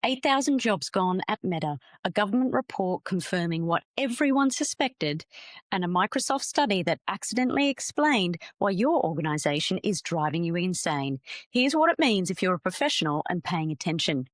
8,000 jobs gone at Meta, a government report confirming what everyone suspected, and a Microsoft study that accidentally explained why your organization is driving you insane. Here's what it means if you're a professional and paying attention.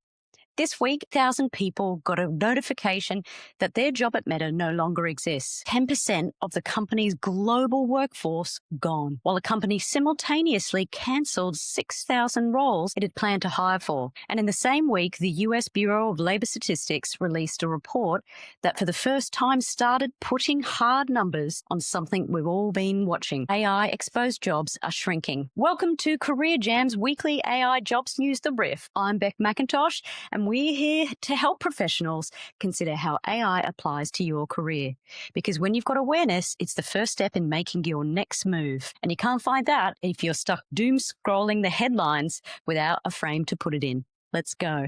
This week, 1,000 people got a notification that their job at Meta no longer exists. 10% of the company's global workforce gone, while the company simultaneously cancelled 6,000 roles it had planned to hire for. And in the same week, the US Bureau of Labor Statistics released a report that for the first time started putting hard numbers on something we've all been watching. AI exposed jobs are shrinking. Welcome to Career Jam's weekly AI jobs news, The Riff. I'm Beck McIntosh, and we're here to help professionals consider how AI applies to your career. Because when you've got awareness, it's the first step in making your next move. And you can't find that if you're stuck doom scrolling the headlines without a frame to put it in. Let's go.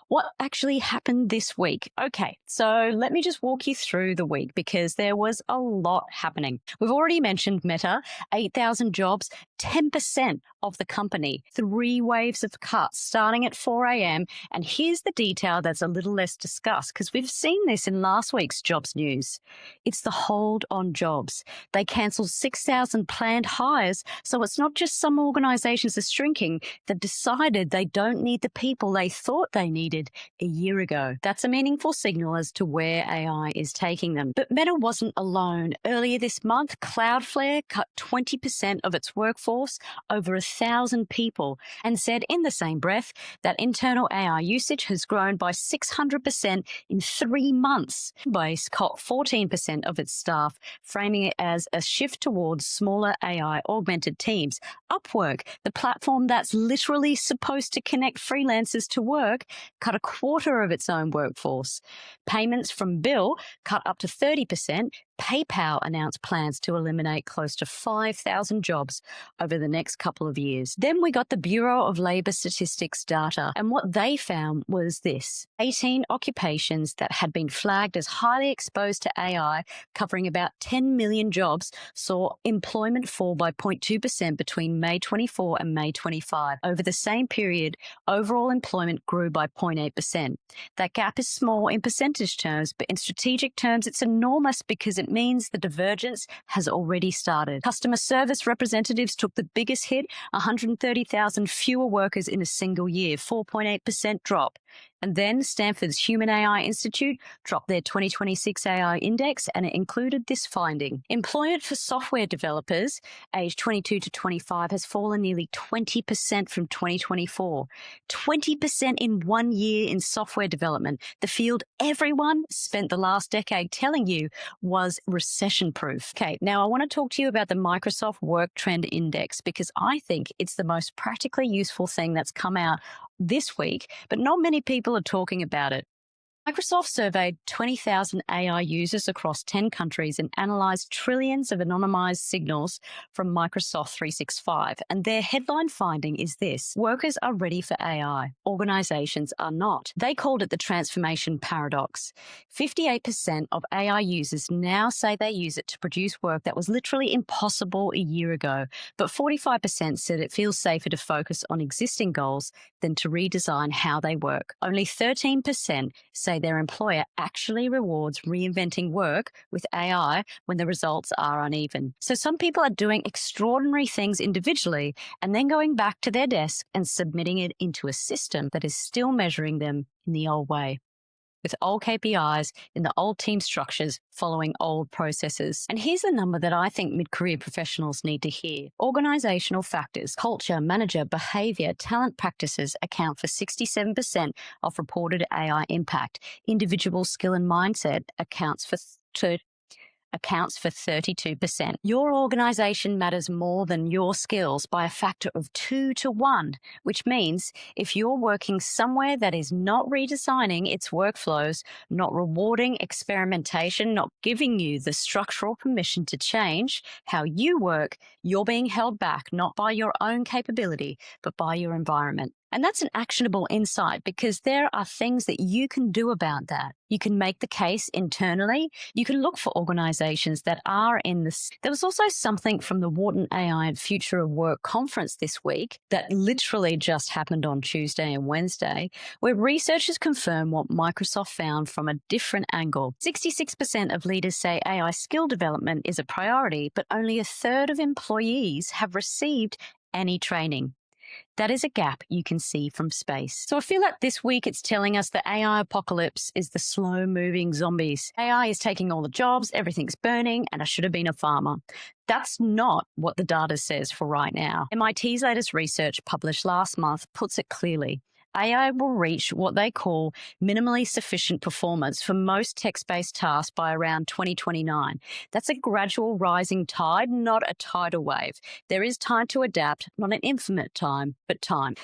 What actually happened this week? Okay, so let me just walk you through the week because there was a lot happening. We've already mentioned Meta, 8,000 jobs, 10% of the company, 3 waves of cuts starting at 4 a.m. And here's the detail that's a little less discussed because we've seen this in last week's jobs news. It's the hold on jobs. They cancelled 6,000 planned hires, so it's not just some organizations are shrinking that decided they don't need the people they thought they needed a year ago. That's a meaningful signal as to where AI is taking them. But Meta wasn't alone. Earlier this month, Cloudflare cut 20% of its workforce, over 1,000 people, and said in the same breath that internal AI usage has grown by 600% in 3 months. Base cut 14% of its staff, framing it as a shift towards smaller AI-augmented teams. Upwork, the platform that's literally supposed to connect freelancers to work, cut a quarter of its own workforce. Payments from Bill cut up to 30%. PayPal announced plans to eliminate close to 5,000 jobs over the next couple of years. Then we got the Bureau of Labor Statistics data, and what they found was this: 18 occupations that had been flagged as highly exposed to AI, covering about 10 million jobs, saw employment fall by 0.2% between May 24 and May 25. Over the same period, overall employment grew by 0.8%. That gap is small in percentage terms, but in strategic terms, it's enormous because it means the divergence has already started. Customer service representatives took the biggest hit, 130,000 fewer workers in a single year, 4.8% drop. And then Stanford's Human AI Institute dropped their 2026 AI index, and it included this finding. Employment for software developers aged 22 to 25 has fallen nearly 20% from 2024. 20% in 1 year in software development, the field everyone spent the last decade telling you was recession-proof. Okay, now I want to talk to you about the Microsoft Work Trend Index because I think it's the most practically useful thing that's come out this week, but not many people are talking about it. Microsoft surveyed 20,000 AI users across 10 countries and analyzed trillions of anonymized signals from Microsoft 365. And their headline finding is this: workers are ready for AI. Organizations are not. They called it the transformation paradox. 58% of AI users now say they use it to produce work that was literally impossible a year ago. But 45% said it feels safer to focus on existing goals than to redesign how they work. Only 13% say their employer actually rewards reinventing work with AI when the results are uneven. So some people are doing extraordinary things individually and then going back to their desk and submitting it into a system that is still measuring them in the old way, with old KPIs in the old team structures following old processes. And here's the number that I think mid-career professionals need to hear. Organizational factors, culture, manager, behavior, talent practices account for 67% of reported AI impact. Individual skill and mindset accounts for 32%. Your organization matters more than your skills by a factor of 2 to 1, which means if you're working somewhere that is not redesigning its workflows, not rewarding experimentation, not giving you the structural permission to change how you work, you're being held back not by your own capability, but by your environment. And that's an actionable insight because there are things that you can do about that. You can make the case internally. You can look for organizations that are in this. There was also something from the Wharton AI and Future of Work conference this week that literally just happened on Tuesday and Wednesday, where researchers confirm what Microsoft found from a different angle. 66% of leaders say AI skill development is a priority, but only a third of employees have received any training. That is a gap you can see from space. So I feel like this week it's telling us the AI apocalypse is the slow-moving zombies. AI is taking all the jobs, everything's burning, and I should have been a farmer. That's not what the data says for right now. MIT's latest research published last month puts it clearly. AI will reach what they call minimally sufficient performance for most text-based tasks by around 2029. That's a gradual rising tide, not a tidal wave. There is time to adapt, not an infinite time, but time.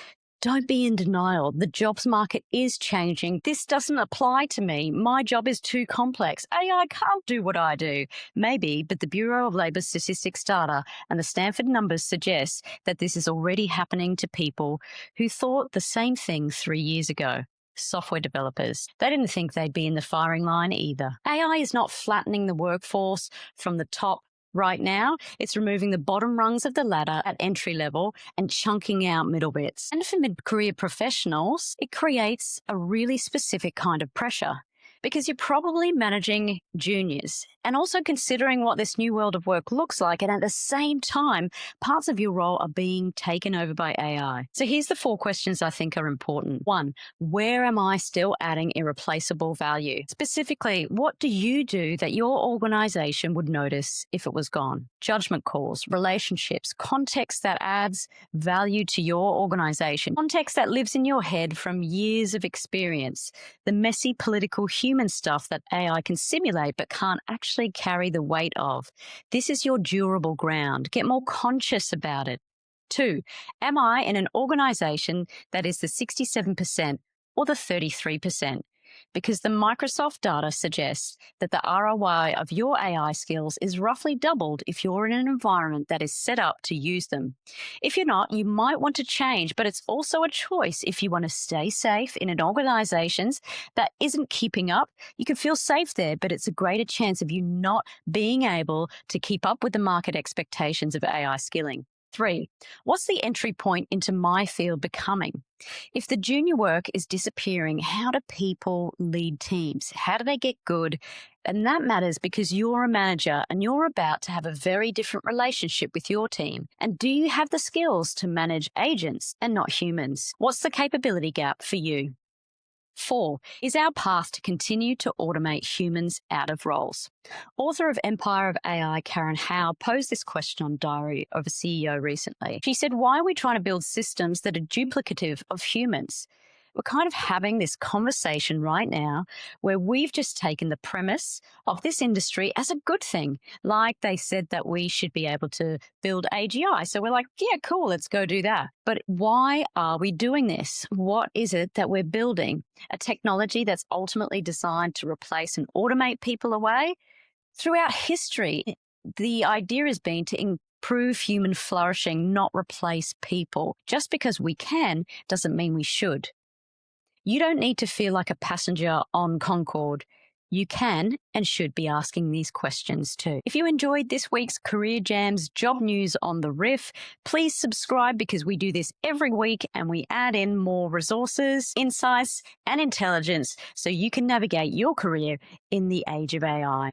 Don't be in denial. The jobs market is changing. This doesn't apply to me. My job is too complex. AI can't do what I do. Maybe, but the Bureau of Labor Statistics data and the Stanford numbers suggest that this is already happening to people who thought the same thing 3 years ago. Software developers. They didn't think they'd be in the firing line either. AI is not flattening the workforce from the top. Right now, it's removing the bottom rungs of the ladder at entry level and chunking out middle bits. And for mid-career professionals, it creates a really specific kind of pressure because you're probably managing juniors and also considering what this new world of work looks like. And at the same time, parts of your role are being taken over by AI. So here's the 4 questions I think are important. 1, where am I still adding irreplaceable value? Specifically, what do you do that your organization would notice if it was gone? Judgment calls, relationships, context that adds value to your organization, context that lives in your head from years of experience, the messy political human stuff that AI can simulate but can't actually carry the weight of. This is your durable ground. Get more conscious about it. 2, am I in an organization that is the 67% or the 33%? Because the Microsoft data suggests that the ROI of your AI skills is roughly doubled if you're in an environment that is set up to use them. If you're not, you might want to change, but it's also a choice if you want to stay safe in an organization that isn't keeping up. You can feel safe there, but it's a greater chance of you not being able to keep up with the market expectations of AI skilling. 3, what's the entry point into my field becoming? If the junior work is disappearing, how do people lead teams? How do they get good? And that matters because you're a manager and you're about to have a very different relationship with your team. And do you have the skills to manage agents and not humans? What's the capability gap for you? 4, is our path to continue to automate humans out of roles? Author of Empire of AI, Karen Howe, posed this question on Diary of a CEO recently. She said, why are we trying to build systems that are duplicative of humans? We're kind of having this conversation right now where we've just taken the premise of this industry as a good thing. Like they said that we should be able to build AGI. So we're like, yeah, cool, let's go do that. But why are we doing this? What is it that we're building? A technology that's ultimately designed to replace and automate people away? Throughout history, the idea has been to improve human flourishing, not replace people. Just because we can doesn't mean we should. You don't need to feel like a passenger on Concorde. You can and should be asking these questions too. If you enjoyed this week's Career Jams job news on the riff, please subscribe because we do this every week and we add in more resources, insights, and intelligence so you can navigate your career in the age of AI.